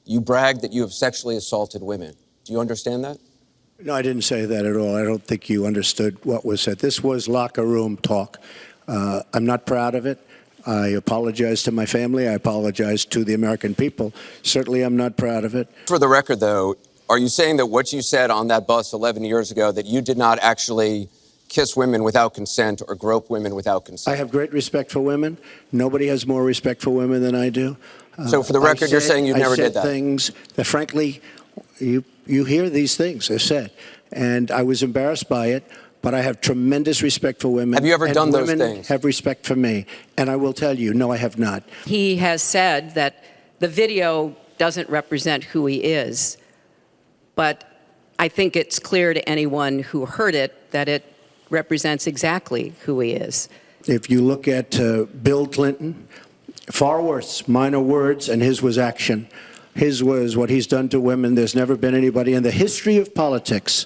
you bragged that you have sexually assaulted women. Do you understand that? No, I didn't say that at all. I don't think you understood what was said. This was locker room talk. I'm not proud of it. I apologize to my family. I apologize to the American people. Certainly, I'm not proud of it. For the record, though, are you saying that what you said on that bus 11 years ago, that you did not actually kiss women without consent or grope women without consent? I have great respect for women. Nobody has more respect for women than I do. So for the record, you're saying you never did that? I said things that, frankly, you hear these things I said. And I was embarrassed by it, but I have tremendous respect for women. Have you ever done those things? Women have respect for me. And I will tell you, no, I have not. He has said that the video doesn't represent who he is, but I think it's clear to anyone who heard it that it represents exactly who he is. If you look at Bill Clinton, far worse, minor words, and his was action. His was what he's done to women. There's never been anybody in the history of politics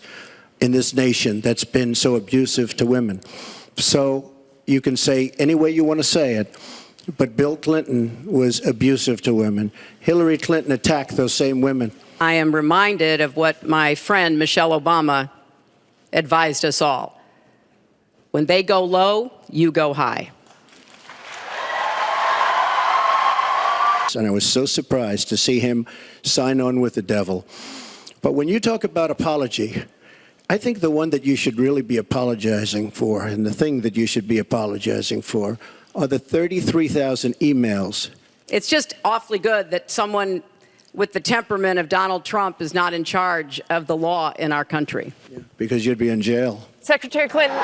in this nation that's been so abusive to women. So you can say any way you want to say it, but Bill Clinton was abusive to women. Hillary Clinton attacked those same women. I am reminded of what my friend Michelle Obama advised us all. When they go low, you go high. And I was so surprised to see him sign on with the devil. But when you talk about apology, I think the one that you should really be apologizing for, and the thing that you should be apologizing for, are the 33,000 emails. It's just awfully good that someone with the temperament of Donald Trump is not in charge of the law in our country. Yeah, because you'd be in jail. Secretary Clinton.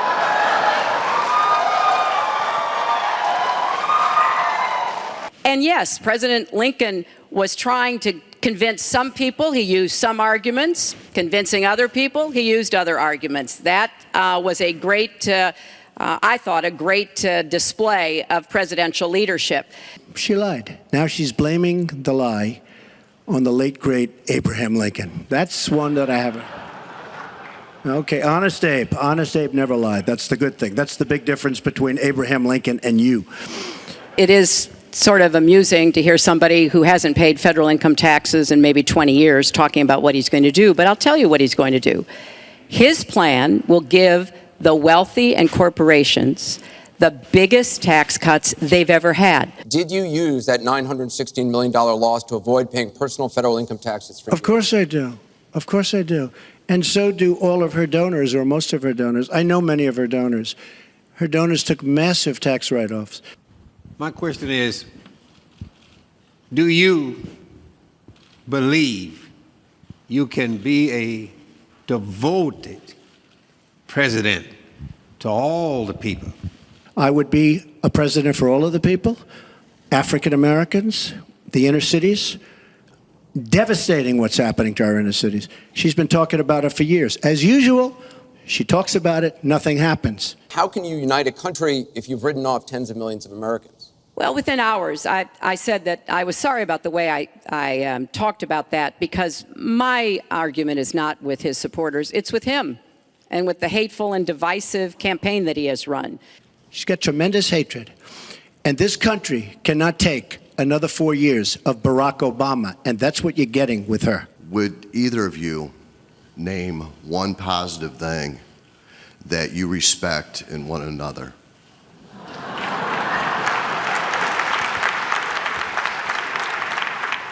And yes, President Lincoln was trying to convince some people. He used some arguments. Convincing other people, he used other arguments. That was a great, I thought, a great display of presidential leadership. She lied. Now she's blaming the lie on the late, great Abraham Lincoln. That's one that I haven't. Okay, Honest Abe. Honest Abe never lied. That's the good thing. That's the big difference between Abraham Lincoln and you. It is sort of amusing to hear somebody who hasn't paid federal income taxes in maybe 20 years talking about what he's going to do, but I'll tell you what he's going to do. His plan will give the wealthy and corporations the biggest tax cuts they've ever had. Did you use that $916 million loss to avoid paying personal federal income taxes? Of course I do. Of course I do. And so do all of her donors, or most of her donors. I know many of her donors. Her donors took massive tax write-offs. My question is, do you believe you can be a devoted president to all the people? I would be a president for all of the people, African Americans, the inner cities. Devastating what's happening to our inner cities. She's been talking about it for years. As usual, she talks about it, nothing happens. How can you unite a country if you've written off tens of millions of Americans? Well, within hours, I said that I was sorry about the way I talked about that, because my argument is not with his supporters, it's with him and with the hateful and divisive campaign that he has run. She's got tremendous hatred. And this country cannot take another 4 years of Barack Obama, and that's what you're getting with her. Would either of you name one positive thing that you respect in one another?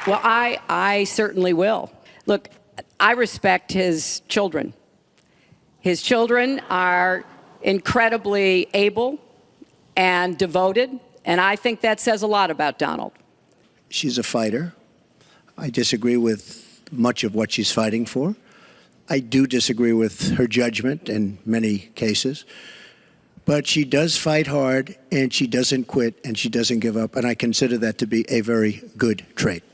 Well, I certainly will. Look, I respect his children. His children are incredibly able and devoted, and I think that says a lot about Donald. She's a fighter. I disagree with much of what she's fighting for. I do disagree with her judgment in many cases. But she does fight hard, and she doesn't quit, and she doesn't give up, and I consider that to be a very good trait.